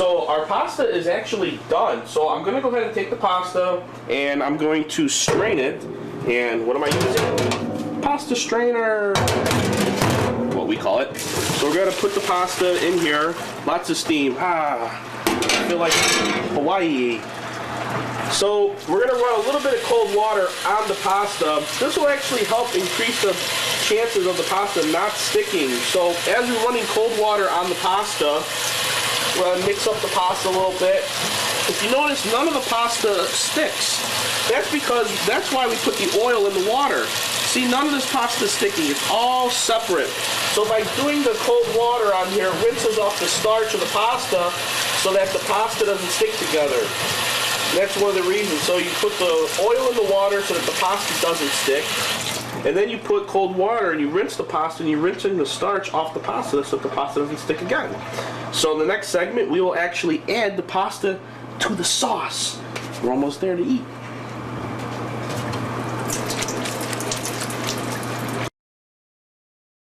So our pasta is actually done. So I'm going to go ahead and take the pasta and I'm going to strain it. And what am I using? Pasta strainer, what we call it. So we're going to put the pasta in here. Lots of steam. I feel like Hawaii. So we're going to run a little bit of cold water on the pasta. This will actually help increase the chances of the pasta not sticking. So as we're running cold water on the pasta, we're going to mix up the pasta a little bit. If you notice, none of the pasta sticks. That's why we put the oil in the water. See, none of this pasta is sticking. It's all separate. So by doing the cold water on here, it rinses off the starch of the pasta so that the pasta doesn't stick together. That's one of the reasons. So you put the oil in the water so that the pasta doesn't stick. And then you put cold water and you rinse the pasta and you're rinsing the starch off the pasta so that the pasta doesn't stick again. So in the next segment, we will actually add the pasta to the sauce. We're almost there to eat.